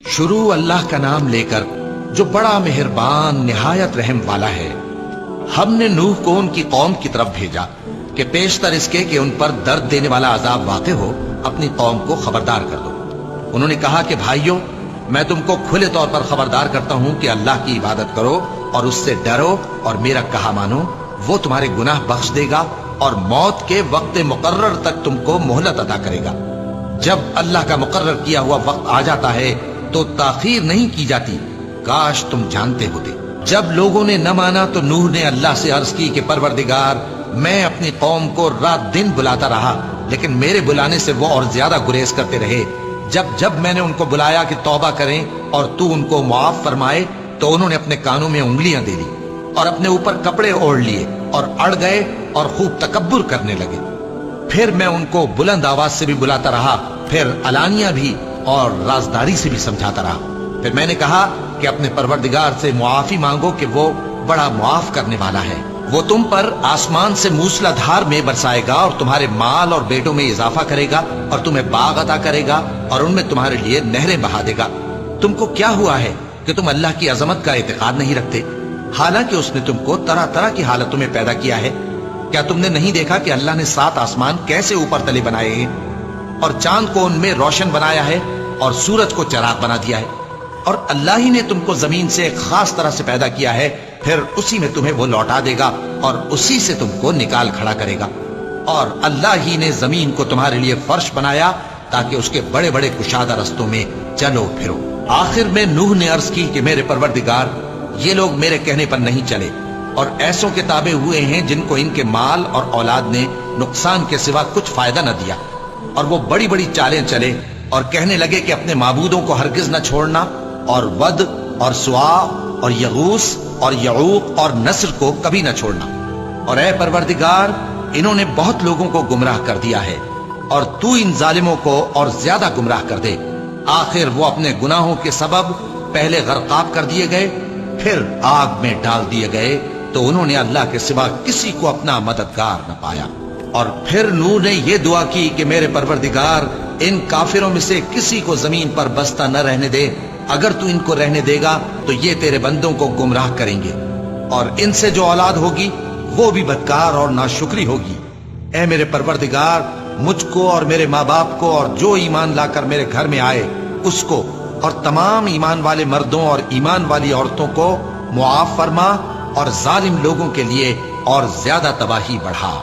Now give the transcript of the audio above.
शुरू अल्लाह का नाम लेकर जो बड़ा मेहरबान निहायत रहम वाला है। हमने नूह को उनकी कौम की तरफ भेजा कि पेशतर इसके कि उन पर दर्द देने वाला अजाब वाक़े हो, अपनी कौम को खबरदार कर दो। उन्होंने कहा कि भाइयों, मैं तुमको खुले तौर पर खबरदार करता हूं कि अल्लाह की इबादत करो और उससे डरो और मेरा कहा मानो। वो तुम्हारे गुनाह बख्श देगा और मौत के वक्त मुकर्रर तक तुमको मोहलत अता करेगा। जब अल्लाह का मुकर्रर किया हुआ वक्त आ जाता है तो ताखीर नहीं की जाती। काश तुम जानते होते। जब लोगों ने न माना तो नूह ने अल्लाह से अर्ज की कि परवरदिगार, मैं अपनी कौम को रात दिन बुलाता रहा, लेकिन मेरे बुलाने से वो और ज्यादा गुरेज करते रहे। जब जब मैंने उनको बुलाया कि तौबा करें और तू उनको मुआफ फरमाए, तो उन्होंने अपने कानों में उंगलियां दे ली और अपने ऊपर कपड़े ओढ़ लिए और अड़ गए और खूब तकब्बुर करने लगे। फिर मैं उनको बुलंद आवाज से भी बुलाता रहा, फिर अलानिया भी और राजदारी से भी समझाता रहा। फिर मैंने कहा कि अपने परवरदिगार से मुआफी मांगो कि वो बड़ा मुआफ करने वाला है। वो तुम पर आसमान से मूसलाधार में बरसाएगा और तुम्हारे माल और बेटों में इजाफा करेगा और तुम्हें बाग अता करेगा और उनमें तुम्हारे लिए नहरें बहा देगा। तुमको क्या हुआ है कि तुम अल्लाह की अजमत का एतकाद नहीं रखते, हालांकि उसने तुमको तरह तरह की हालतों में पैदा किया है। क्या तुमने नहीं देखा कि अल्लाह ने 7 आसमान कैसे ऊपर तले बनाए हैं और चांद को उनमें रोशन बनाया है और सूरज को चराग बना दिया है, और अल्लाह ही ने तुमको जमीन से एक खास तरह से पैदा किया है, फिर उसी में तुम्हें वो लौटा देगा और उसी से तुमको निकाल खड़ा करेगा। और अल्लाह ही ने जमीन को तुम्हारे लिए फर्श बनाया ताकि उसके बड़े बड़े कुशादा रस्तों में चलो फिरो। आखिर में नूह ने अर्ज की कि मेरे परवरदिगार, ये लोग मेरे कहने पर नहीं चले और ऐसों के ताबे हुए हैं जिनको इनके माल और औलाद ने नुकसान के सिवा कुछ फायदा न दिया, और वो बड़ी बड़ी चालें चले और कहने लगे कि अपने माबूदों को हरगिज न छोड़ना, और वद और सुआ और यगूस और यऊक और नस्र को कभी न छोड़ना। और ऐ परवरदिगार, इन्होंने बहुत लोगों को गुमराह कर दिया है और तू इन जालिमों को और ज्यादा गुमराह कर दे। आखिर वो अपने गुनाहों के सबब पहले गर्काब कर दिए गए, फिर आग में डाल दिए गए, तो उन्होंने अल्लाह के सिवा किसी को अपना मददगार न पाया। और फिर नूह ने यह दुआ की कि मेरे परवरदिगार, इन काफिरों में से किसी को जमीन पर बसता न रहने दे। अगर तू इनको रहने देगा तो ये तेरे बंदों को गुमराह करेंगे और इनसे जो औलाद होगी वो भी बदकार और नाशुक्री होगी। ऐ मेरे परवरदिगार, मुझको और मेरे माँ बाप को और जो ईमान लाकर मेरे घर में आए उसको और तमाम ईमान वाले मर्दों और ईमान वाली औरतों को मुआफ फरमा और जालिम लोगों के लिए और ज्यादा तबाही बढ़ा।